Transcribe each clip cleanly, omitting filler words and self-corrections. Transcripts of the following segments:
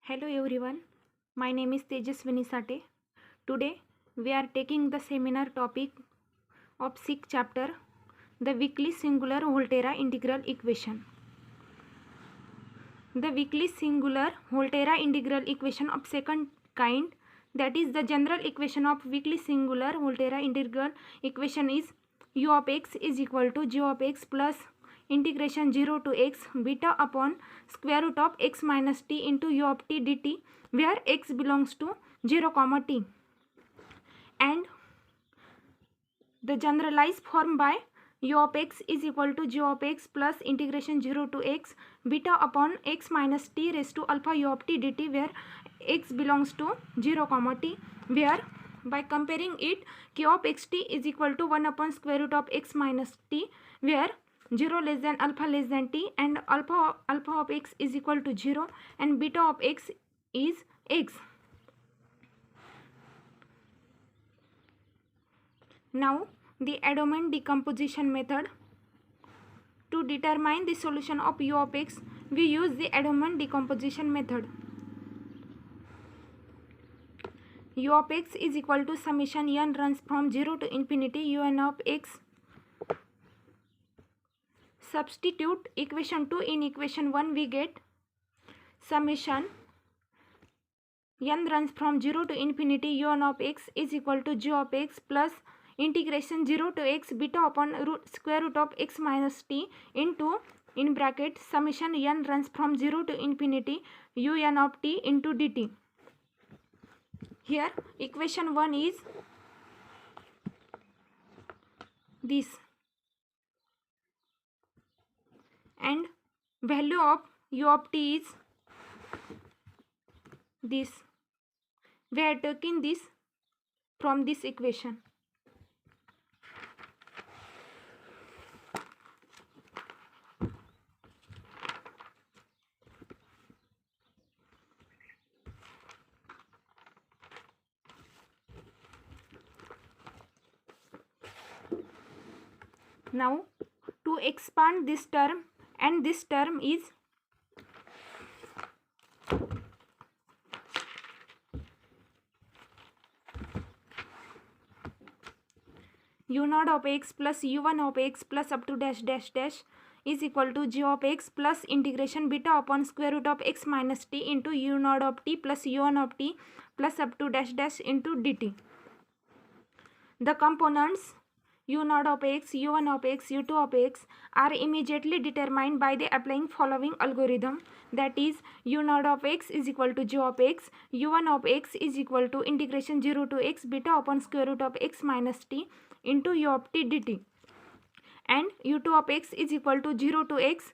Hello everyone, my name is Tejaswini Sate. Today we are taking the seminar topic of 6th chapter, the weakly singular Volterra integral equation. The weakly singular Volterra integral equation of second kind, that is the general equation of weakly singular Volterra integral equation, is u of x is equal to g of x plus integration 0 to x beta upon square root of x minus t into u of t dt, where x belongs to 0 comma t, and the generalized form by u of x is equal to g of x plus integration 0 to x beta upon x minus t raised to alpha u of t dt, where x belongs to 0 comma t, where by comparing it q of xt is equal to 1 upon square root of x minus t, where 0 less than t, and alpha of x is equal to 0 and beta of x is x. Now the Adamant decomposition method. To determine the solution of u of x, we use the Adamant decomposition method. U of x is equal to summation n runs from 0 to infinity un of x. Substitute equation 2 in equation 1, we get summation n runs from 0 to infinity un of x is equal to g of x plus integration 0 to x beta upon square root of x minus t into, in bracket, summation n runs from 0 to infinity un of t into dt. Here equation 1 is this, and value of u of t is this. We are taking this from this equation. Now to expand this term, and this term is u naught of x plus u1 of x plus up to dash dash dash is equal to g of x plus integration beta upon square root of x minus t into u naught of t plus u1 of t plus up to dash dash into dt. The components u naught of x, u1 of x, u2 of x are immediately determined by the applying following algorithm, that is u naught of x is equal to g of x, u1 of x is equal to integration 0 to x beta upon square root of x minus t into u of t dt, and u2 of x is equal to 0 to x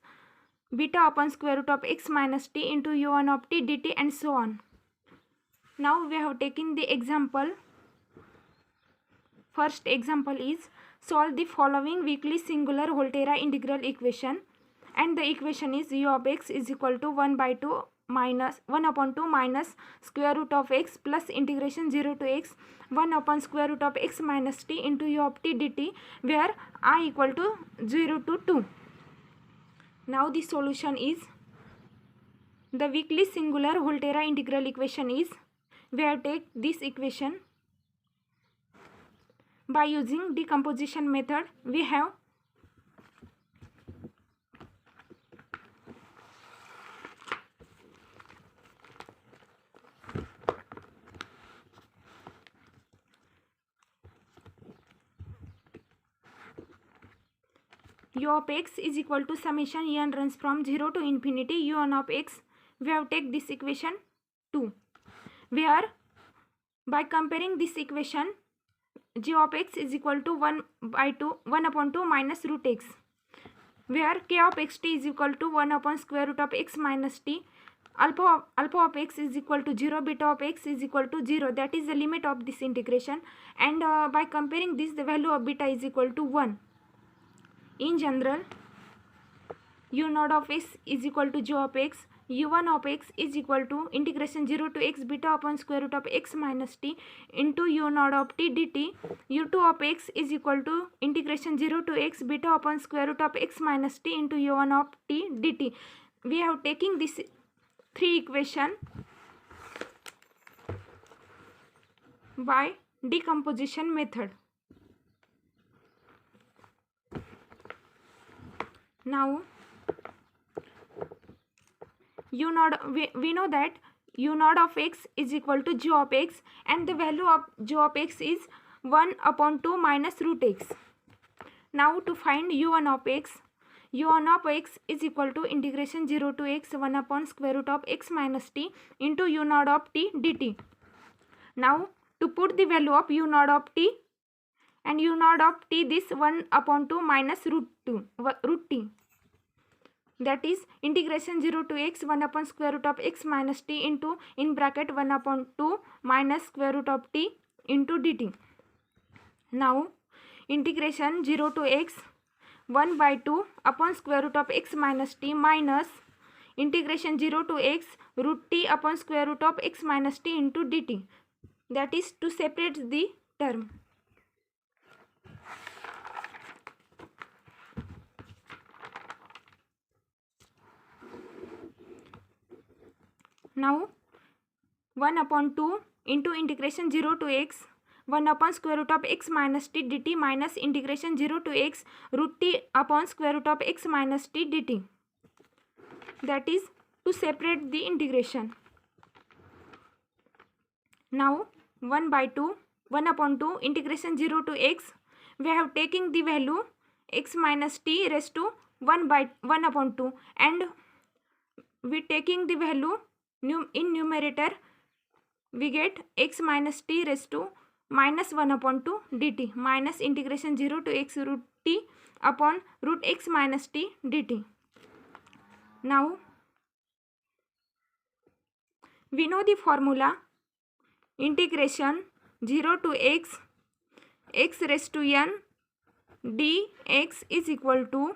beta upon square root of x minus t into u1 of t dt, and so on. Now we have taken the example. First example is solve the following weakly singular Volterra integral equation, and the equation is u of x is equal to 1 upon 2 minus square root of x plus integration 0 to x 1 upon square root of x minus t into u of t dt, where I equal to 0 to 2. Now the solution is, the weakly singular Volterra integral equation is, we have take this equation by using decomposition method. We have u of x is equal to summation n runs from 0 to infinity un of x. We have take this equation 2, where by comparing this equation g of x is equal to 1 upon 2 minus root x, where k of xt is equal to 1 upon square root of x minus t, alpha of x is equal to 0, beta of x is equal to 0, that is the limit of this integration, and by comparing this, the value of beta is equal to 1. In general, u naught of x is equal to g of x, u1 of x is equal to integration 0 to x beta upon square root of x minus t into u naught of t dt, u2 of x is equal to integration 0 to x beta upon square root of x minus t into u1 of t dt. We have taken this three equation by decomposition method. Now we know that u naught of x is equal to g of x, and the value of g of x is 1 upon 2 minus root x. Now to find u1 of x, u1 of x is equal to integration 0 to x 1 upon square root of x minus t into u naught of t dt. Now to put the value of u naught of t and u naught of t, this 1 upon 2 minus root t, that is integration 0 to x 1 upon square root of x minus t into in bracket 1 upon 2 minus square root of t into dt. Now integration 0 to x 1 by 2 upon square root of x minus t minus integration 0 to x root t upon square root of x minus t into dt, that is to separate the term. Now 1 upon 2 into integration 0 to x 1 upon square root of x minus t dt minus integration 0 to x root t upon square root of x minus t dt, that is to separate the integration. Now 1 by 2 1 upon 2 integration 0 to x, we have taken the value x minus t raised to 1 by 1 upon 2, and we taking the value in numerator, we get x minus t raised to minus 1 upon 2 dt minus integration 0 to x root t upon root x minus t dt. Now we know the formula integration 0 to x raised to n dx is equal to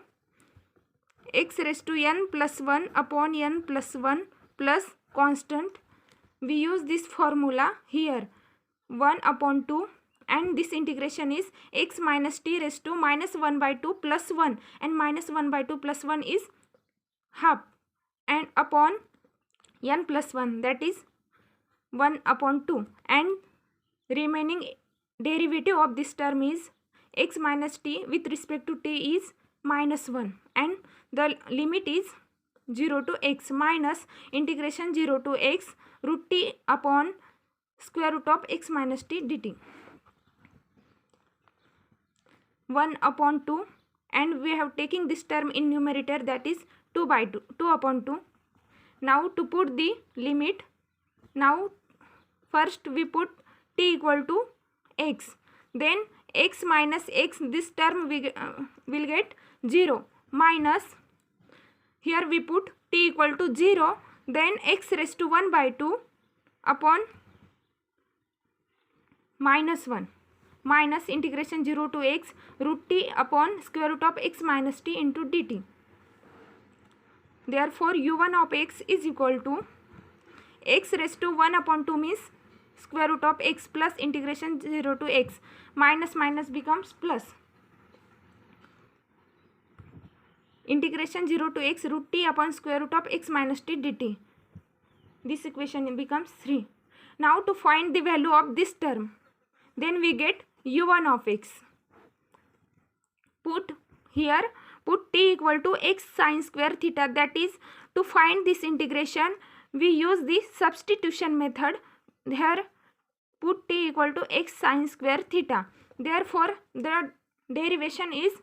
x raised to n plus 1 upon n plus 1 plus constant. We use this formula here 1 upon 2, and this integration is x minus t raised to minus 1 by 2 plus 1, and minus 1 by 2 plus 1 is half, and upon n plus 1, that is 1 upon 2, and remaining derivative of this term is x minus t with respect to t is minus 1, and the limit is 0 to x minus integration 0 to x root t upon square root of x minus t dt 1 upon 2, and we have taken this term in numerator, that is 2 by 2 upon 2. Now to put the limit, now first we put t equal to x, then x minus x, this term we will get 0 minus, here we put t equal to 0, then x raised to 1 by 2 upon minus 1 minus integration 0 to x root t upon square root of x minus t into dt. Therefore u1 of x is equal to x raised to 1 upon 2 means square root of x plus integration 0 to x, minus minus becomes plus, integration 0 to x root t upon square root of x minus t dt. This equation becomes 3. Now to find the value of this term, then we get u1 of x. Put t equal to x sine square theta, that is to find this integration we use the substitution method. Here put t equal to x sine square theta. Therefore the derivation is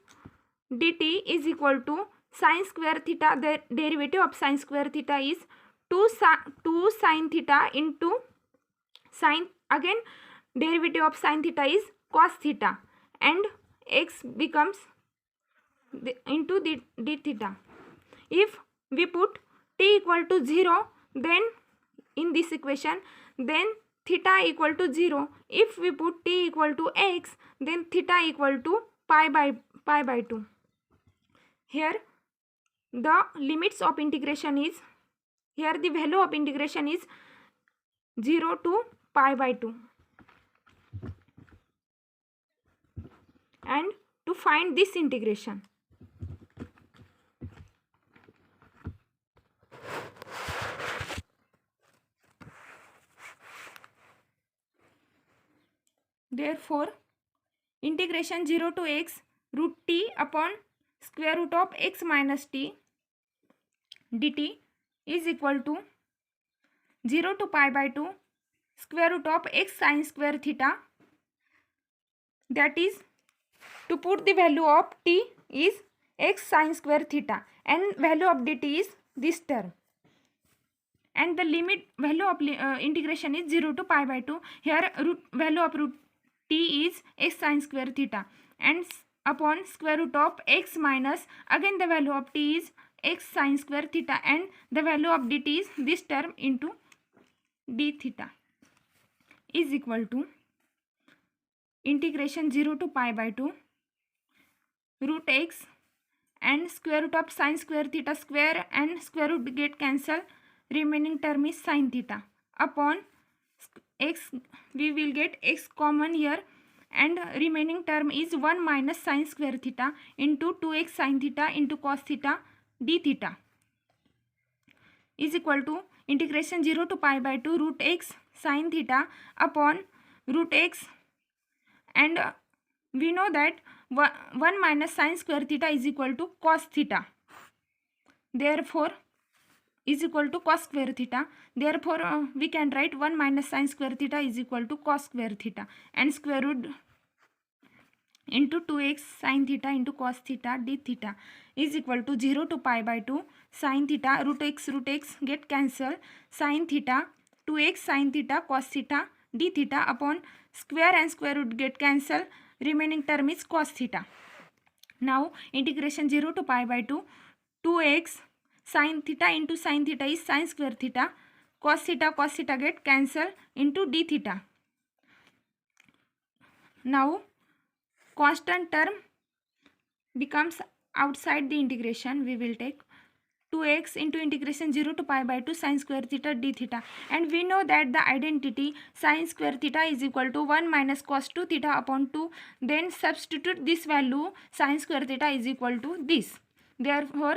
dt is equal to sine square theta. The derivative of sine square theta is 2 sine theta into sine, again derivative of sine theta is cos theta, and x becomes into the d theta. If we put t equal to 0, then in this equation, then theta equal to 0. If we put t equal to x, then theta equal to pi by 2. Here the limits of integration is, here the value of integration is 0 to pi by 2. And to find this integration, Therefore integration 0 to x root t upon square root of x minus t dt is equal to 0 to pi by 2 square root of x sin square theta. That is, to put the value of t is x sin square theta and value of dt is this term, and the limit value of integration is 0 to pi by 2. Here value of root t is x sin square theta, and upon square root of x minus, again the value of t is x sin square theta, and the value of dt is this term into d theta, is equal to integration 0 to pi by 2 root x and square root of sin square theta square, and square root get cancel, remaining term is sin theta, upon x we will get x common here, and remaining term is 1 minus sin square theta into 2x sin theta into cos theta d theta, is equal to integration 0 to pi by 2 root x sin theta upon root x, and we know that 1 minus sin square theta is equal to cos theta, therefore is equal to cos square theta. Therefore we can write 1 minus sin square theta is equal to cos square theta, and square root into 2x sin theta into cos theta d theta is equal to 0 to pi by 2 sin theta root x get cancel, sin theta 2x sin theta cos theta d theta upon square and square root get cancel, remaining term is cos theta. Now integration 0 to pi by 2 2x sin theta into sin theta is sin square theta, cos theta get cancel into d theta. Now constant term becomes outside the integration. We will take 2x into integration 0 to pi by 2 sin square theta d theta, and we know that the identity sin square theta is equal to 1 minus cos 2 theta upon 2. Then substitute this value, sin square theta is equal to this. Therefore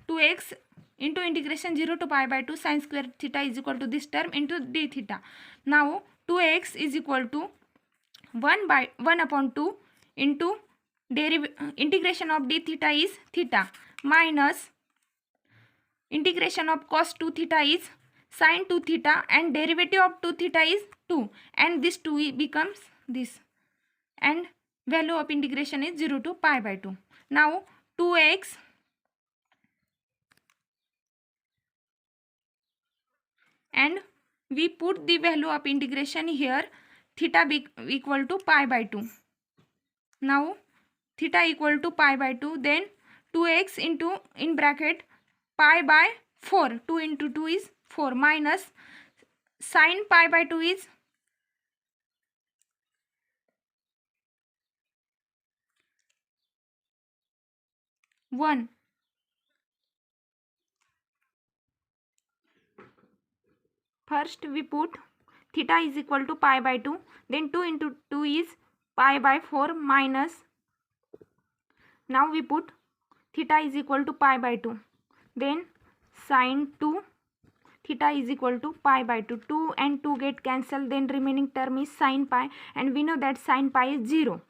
2x into integration 0 to pi by 2 sin square theta is equal to this term into d theta. Now 2x is equal to 1 upon 2 into integration of d theta is theta minus integration of cos 2 theta is sin 2 theta, and derivative of 2 theta is 2, and this 2 becomes this, and value of integration is 0 to pi by 2. Now 2x and we put the value of integration here, theta equal to pi by 2. Now theta equal to pi by 2, then 2x into in bracket pi by 4, 2 into 2 is 4 minus sin pi by 2 is 1. First we put theta is equal to pi by 2, then 2 into 2 is pi by 4 minus, now we put theta is equal to pi by 2, then sin 2 theta is equal to pi by 2, 2 and 2 get cancelled, then remaining term is sin pi, and we know that sin pi is 0.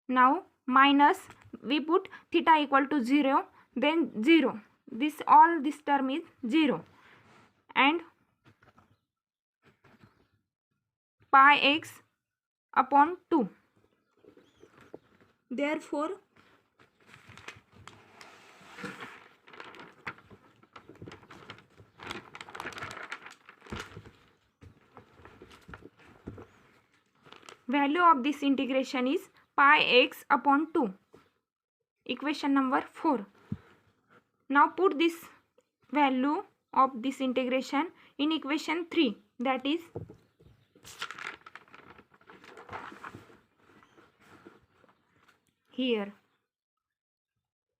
Now minus we put theta equal to 0, then 0, this term is 0, and pi x upon 2. Therefore value of this integration is pi x upon 2, equation number 4. Now put this value of this integration in equation 3, that is here,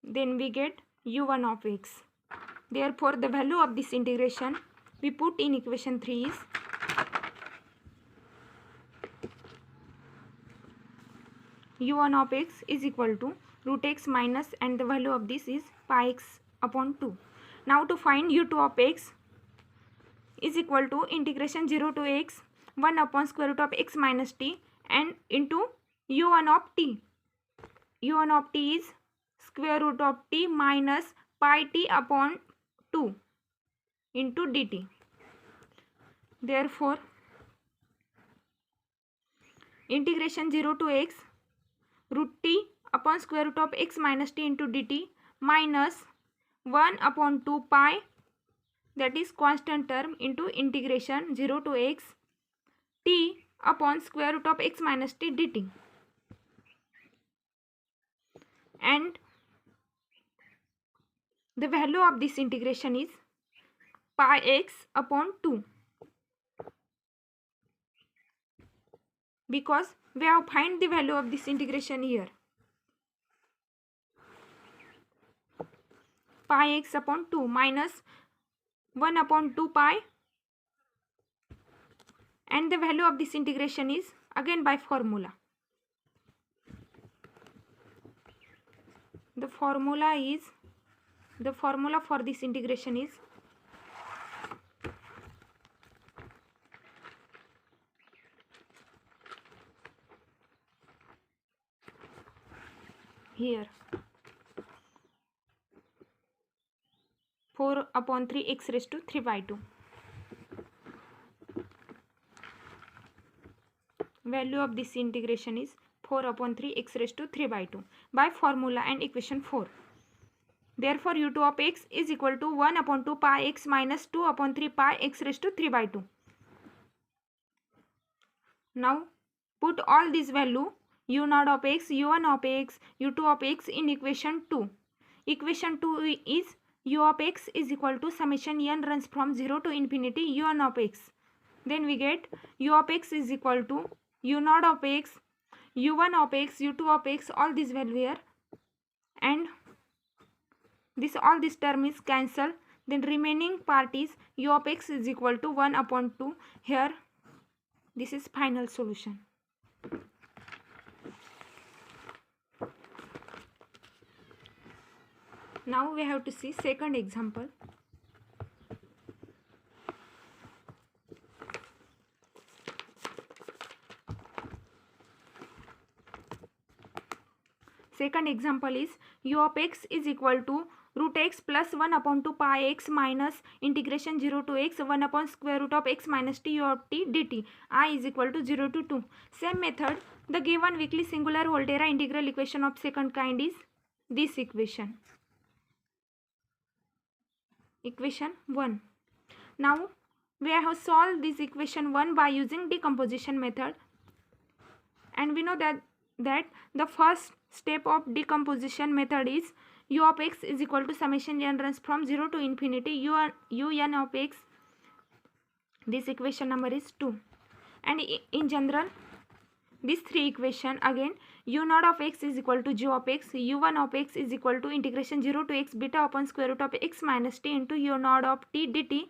then we get u1 of x. Therefore the value of this integration we put in equation 3 is u1 of x is equal to root x minus, and the value of this is pi x upon 2. Now to find u2 of x is equal to integration 0 to x 1 upon square root of x minus t, and into u1 of t. u1 of t is square root of t minus pi t upon 2 into dt. Therefore integration 0 to x root t upon square root of x minus t into dt minus 1 upon 2 pi, that is constant term, into integration 0 to x t upon square root of x minus t dt. And the value of this integration is pi x upon 2, because we have find the value of this integration here. Pi x upon 2 minus 1 upon 2 pi, and the value of this integration is again by formula. The formula for this integration is here 4 upon 3 x raised to 3 by 2. Value of this integration is 4 upon 3 x raised to 3 by 2 by formula and equation 4. Therefore u2 of x is equal to 1 upon 2 pi x minus 2 upon 3 pi x raised to 3 by 2. Now put all these value u0 of x, u1 of x, u2 of x in equation 2. Equation 2 is u of x is equal to summation n runs from 0 to infinity u1 of x. Then we get u of x is equal to u0 of x, u1 of x, u2 of x, all these value here, and this all this term is cancelled. Then remaining part is u of x is equal to 1 upon 2. Here this is final solution. Now we have to see second example. Second example is u of x is equal to root x plus 1 upon 2 pi x minus integration 0 to x 1 upon square root of x minus t u of t dt. I is equal to 0 to 2. Same method. The given weakly singular Volterra integral equation of second kind is this equation. Equation 1. Now we have solved this equation 1 by using decomposition method, and we know that the first step of decomposition method is u of x is equal to summation n runs from 0 to infinity un of x. This equation number is 2, and in general these three equation again u0 of x is equal to g of x, u1 of x is equal to integration 0 to x beta upon square root of x minus t into u0 of t dt,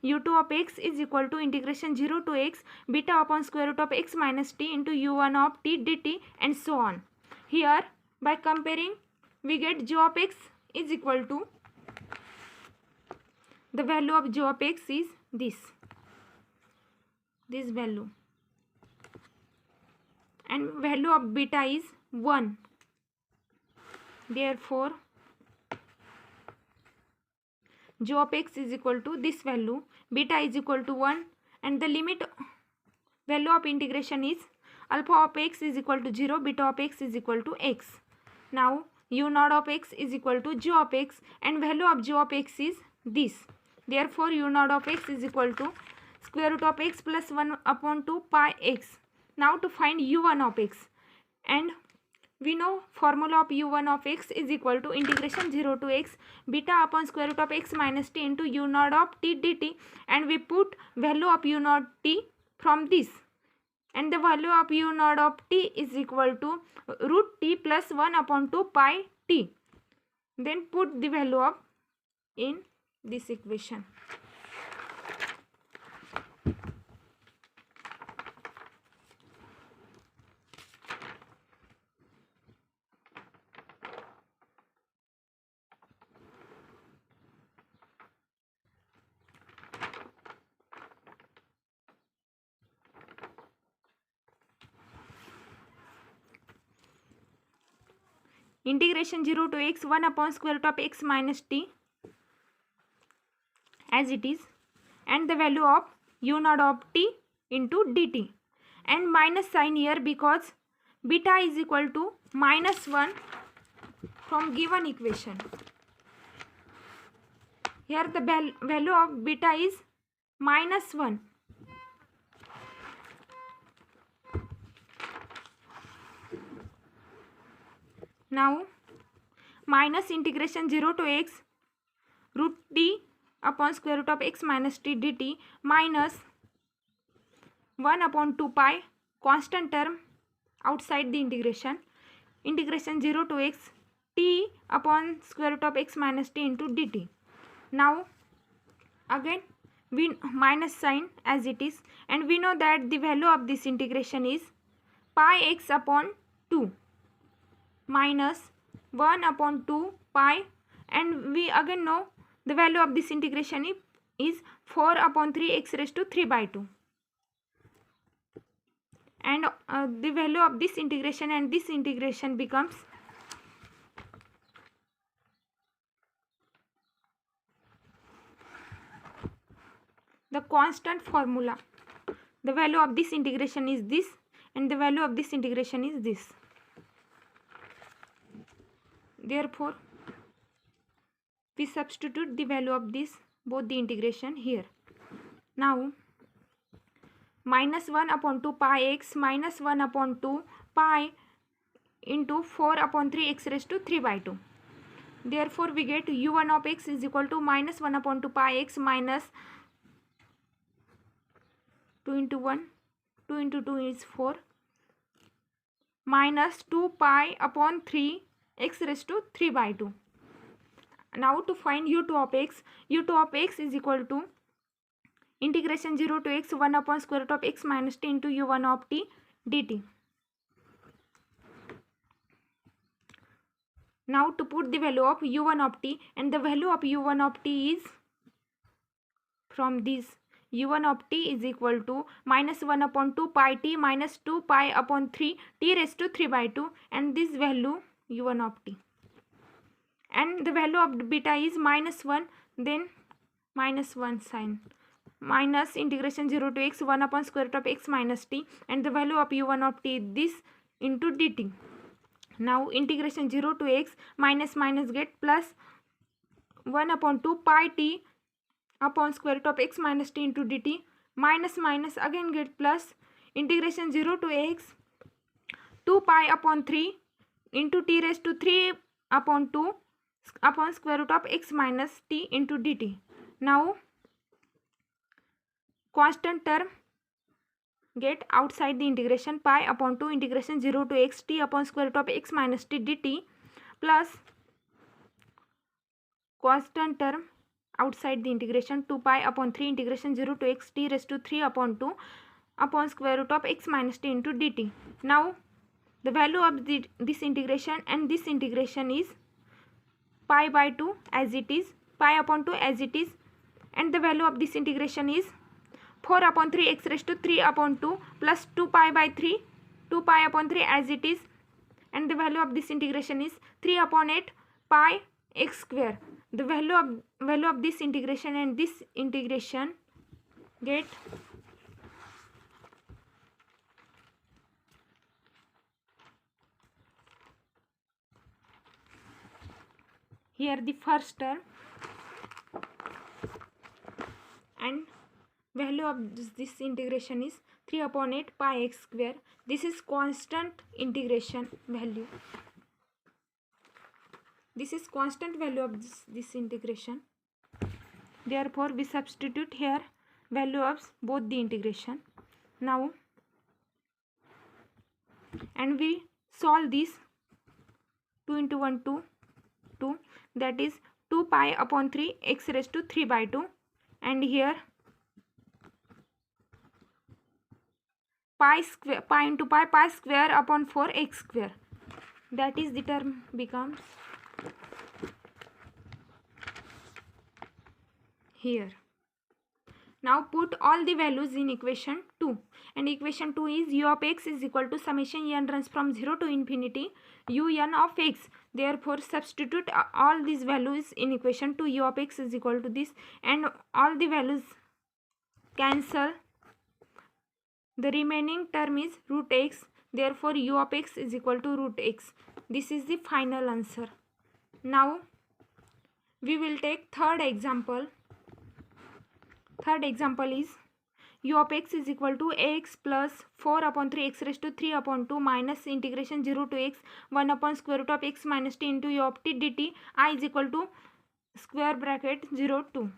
u2 of x is equal to integration 0 to x beta upon square root of x minus t into u1 of t dt, and so on. Here by comparing we get g of x is equal to, the value of g of x is this value, and value of beta is 1. Therefore g of x is equal to this value, beta is equal to 1, and the limit value of integration is alpha of x is equal to 0, beta of x is equal to x. Now u0 of x is equal to g of x, and value of g of x is this. Therefore u0 of x is equal to square root of x plus 1 upon 2 pi x. Now to find u1 of x, and we know formula of u1 of x is equal to integration 0 to x beta upon square root of x minus t into u0 of t dt, and we put value of u0 t from this, and the value of u0 of t is equal to root t plus 1 upon 2 pi t. Then put the value of in this equation. integration 0 to x 1 upon square root of x minus t as it is, and the value of u naught of t into dt, and minus sign here because beta is equal to -1 from given equation. Here the value of beta is -1. Now minus integration 0 to x root t upon square root of x minus t dt minus 1 upon 2 pi constant term outside the integration 0 to x t upon square root of x minus t into dt. Now again we minus sign as it is, and we know that the value of this integration is pi x upon 2 minus 1 upon 2 pi, and we again know the value of this integration is 4 upon 3 x raised to 3 by 2, and the value of this integration and this integration becomes the constant formula. The value of this integration is this, and the value of this integration is this. Therefore we substitute the value of this both the integration here. Now -1 upon 2 pi x minus 1 upon 2 pi into 4 upon 3 x raised to 3 by 2. Therefore we get u1 of x is equal to -1 upon 2 pi x minus 2 into 1, 2 into 2 is 4, minus 2 pi upon 3 x raised to 3 by 2. Now to find u2 of x, u2 of x is equal to integration 0 to x 1 upon square root of x minus t into u1 of t dt. Now to put the value of u1 of t, and the value of u1 of t is from this u1 of t is equal to -1 upon 2 pi t minus 2 pi upon 3 t raised to 3 by 2, and this value u1 of t, and the value of beta is -1, then -1 sign, minus integration 0 to x 1 upon square root of x minus t, and the value of u1 of t this into dt. Now integration 0 to x minus get plus 1 upon 2 pi t upon square root of x minus t into dt, minus again get plus integration 0 to x 2 pi upon 3 into t raised to 3 upon 2 upon square root of x minus t into dt. Now constant term get outside the integration, pi upon 2 integration 0 to x t upon square root of x minus t dt plus constant term outside the integration 2 pi upon 3 integration 0 to x t raised to 3 upon 2 upon square root of x minus t into dt. Now the value of this integration and this integration is pi by 2 as it is, pi upon 2 as it is, and the value of this integration is 4 upon 3 x raised to 3 upon 2 plus 2 pi by 3, 2 pi upon 3 as it is, and the value of this integration is 3 upon 8 pi x square. The value of this integration and this integration get here the first term, and value of this integration is 3 upon 8 pi x square. This is constant integration value. This is constant value of this integration. Therefore we substitute here value of both the integration. Now and we solve this 2 into 1 2, that is 2 pi upon 3 x raised to 3 by 2, and here pi into pi square upon 4 x square, that is the term becomes here. Now put all the values in equation 2, and equation 2 is u of x is equal to summation n runs from 0 to infinity un of x. Therefore substitute all these values in equation 2. U of x is equal to this, and all the values cancel. The remaining term is root x. Therefore u of x is equal to root x. This is the final answer. Now we will take third example. Third example is u of x is equal to x plus 4 upon 3 x raised to 3 upon 2 minus integration 0 to x 1 upon square root of x minus t into u of t dt I is equal to square bracket 0 2.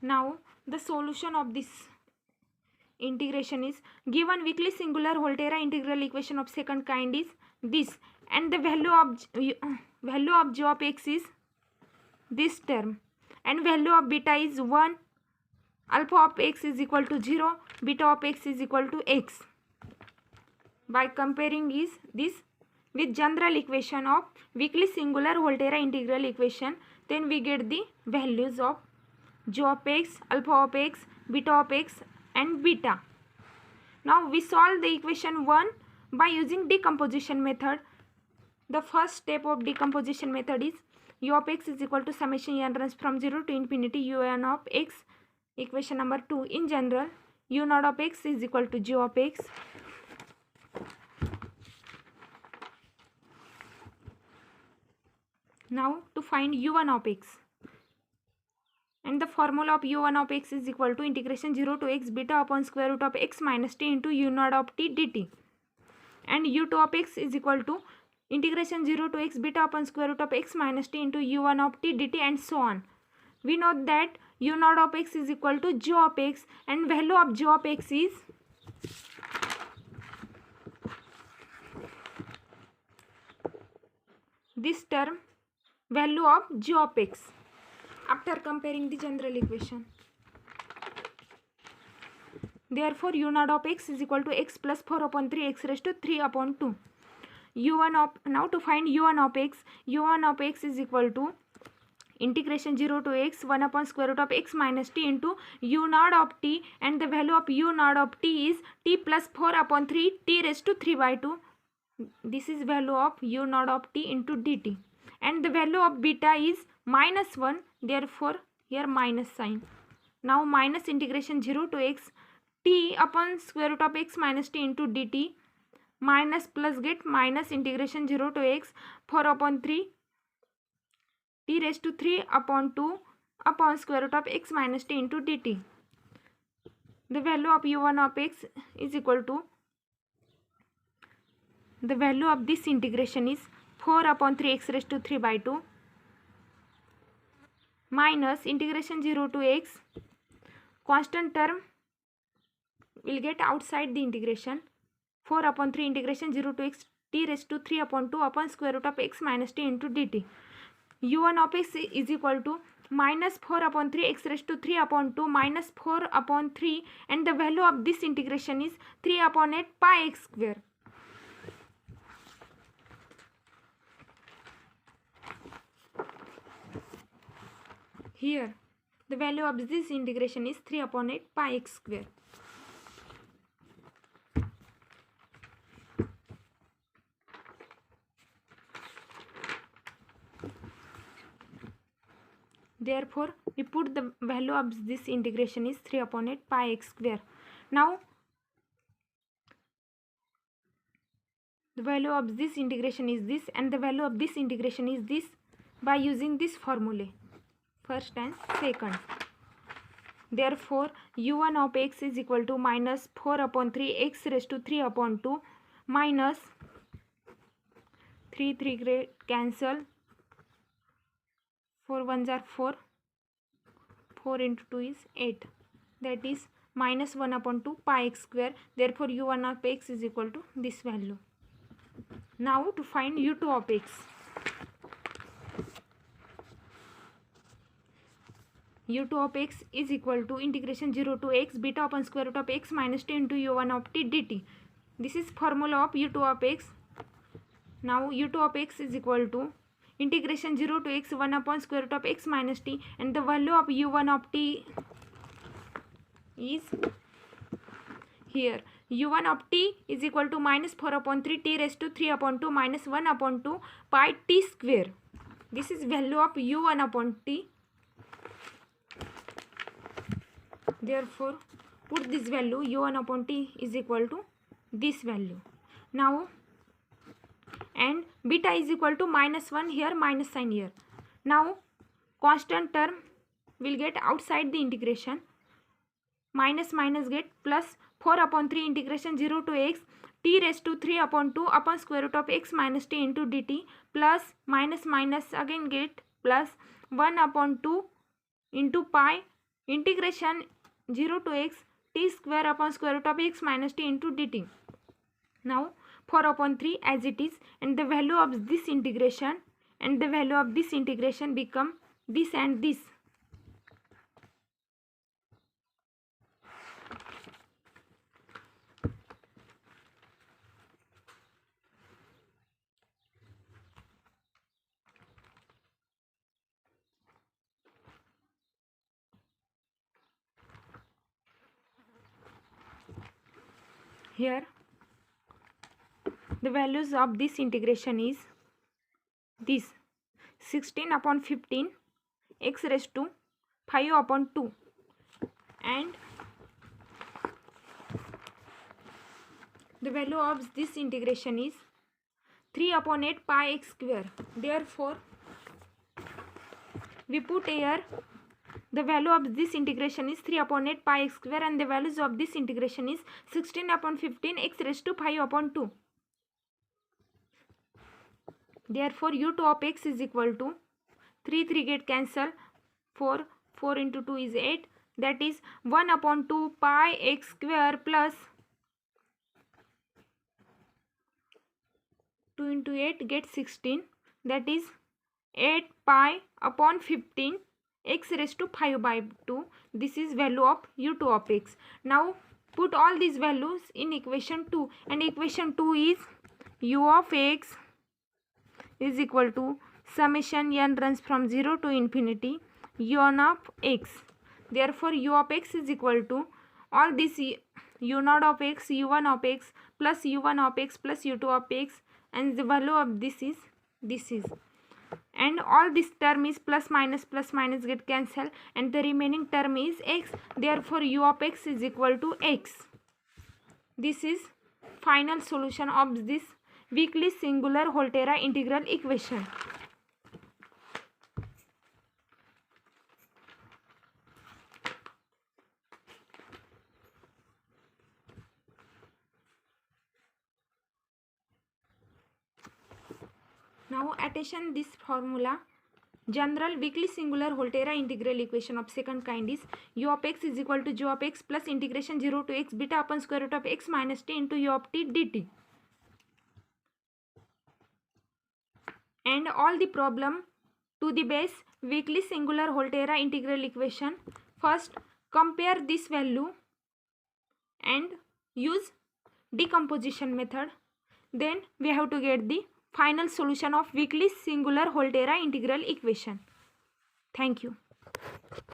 Now the solution of this integration is given weakly singular Volterra integral equation of second kind is this, and the value of g of x is this term, and value of beta is 1. Alpha of x is equal to 0, beta of x is equal to x. By comparing is this with general equation of weakly singular Volterra integral equation, then we get the values of g of x, alpha of x, beta of x and beta. Now we solve the equation 1 by using decomposition method. The first step of decomposition method is u of x is equal to summation n runs from 0 to infinity un of x. Equation number 2, in general u naught of x is equal to g of x. Now to find u1 of x, and the formula of u1 of x is equal to integration 0 to x beta upon square root of x minus t into u naught of t dt, and u2 of x is equal to integration 0 to x beta upon square root of x minus t into u1 of t dt, and so on. We know that u naught of x is equal to g of x, and value of g of x is this term, value of g of x, after comparing the general equation. Therefore u naught of x is equal to x plus 4 upon 3 x raised to 3 upon 2. Now to find u1 of x, u1 of x is equal to integration 0 to x 1 upon square root of x minus t into u naught of t, and the value of u naught of t is t plus 4 upon 3 t raised to 3 by 2. This is value of u naught of t into dt, and the value of beta is minus 1. Therefore here minus sign. Now minus integration 0 to x t upon square root of x minus t into dt, minus plus get minus integration 0 to x 4 upon 3 t raised to 3 upon 2 upon square root of x minus t into dt. The value of u1 of x is equal to, the value of this integration is 4 upon 3 x raised to 3 by 2 minus integration 0 to x, constant term will get outside the integration, 4 upon 3 integration 0 to x t raised to 3 upon 2 upon square root of x minus t into dt. u1 of x is equal to minus 4 upon 3 x raised to 3 upon 2 minus 4 upon 3, and the value of this integration is 3 upon 8 pi x square. Here the value of this integration is 3 upon 8 pi x square. Therefore we put the value of this integration is 3 upon 8 pi x square. Now the value of this integration is this, and the value of this integration is this, by using this formula, first and second. Therefore u1 of x is equal to minus 4 upon 3 x raised to 3 upon 2 minus 3 cancel, 4 ones are 4, 4 into 2 is 8, that is minus 1 upon 2 pi x square. Therefore u1 of x is equal to this value. Now to find u2 of x, u2 of x is equal to integration 0 to x beta upon square root of x minus t into u1 of t dt. This is formula of u2 of x. Now u2 of x is equal to integration 0 to x 1 upon square root of x minus t, and the value of u1 of t is here. u1 of t is equal to minus 4 upon 3 t raised to 3 upon 2 minus 1 upon 2 pi t square. This is value of u1 upon t. Therefore, put this value u1 upon t is equal to this value. Now, and beta is equal to minus 1 here, minus sign here. Now, constant term will get outside the integration. Minus minus get plus 4 upon 3 integration 0 to x t raised to 3 upon 2 upon square root of x minus t into dt plus minus minus again get plus 1 upon 2 into pi integration 0 to x t square upon square root of x minus t into dt. Now 4 upon 3 as it is, and the value of this integration and the value of this integration become this and this. Here the values of this integration is this 16 upon 15 x raised to 5 upon 2, and the value of this integration is 3 upon 8 pi x square. Therefore, we put here the value of this integration is 3 upon 8 pi x square, and the values of this integration is 16 upon 15 x raised to 5 upon 2. Therefore, u2 of x is equal to 3 get cancel, 4 into 2 is 8, that is 1 upon 2 pi x square plus 2 into 8 get 16, that is 8 pi upon 15 x raised to 5 by 2. This is value of u2 of x. Now put all these values in equation 2, and equation 2 is u of x is equal to summation n runs from 0 to infinity u1 of x. Therefore, u of x is equal to all this u0 of x, u1 of x plus u1 of x plus u2 of x, and the value of this is and all this term is plus minus get cancel, and the remaining term is x. Therefore, u of x is equal to x. This is final solution of this weakly singular Volterra integral equation. Now attention, this formula general weakly singular Volterra integral equation of second kind is u of x is equal to g of x plus integration 0 to x beta upon square root of x minus t into u of t dt. And all the problem to the base weakly singular Volterra integral equation. First, compare this value and use decomposition method. Then we have to get the final solution of weakly singular Volterra integral equation. Thank you.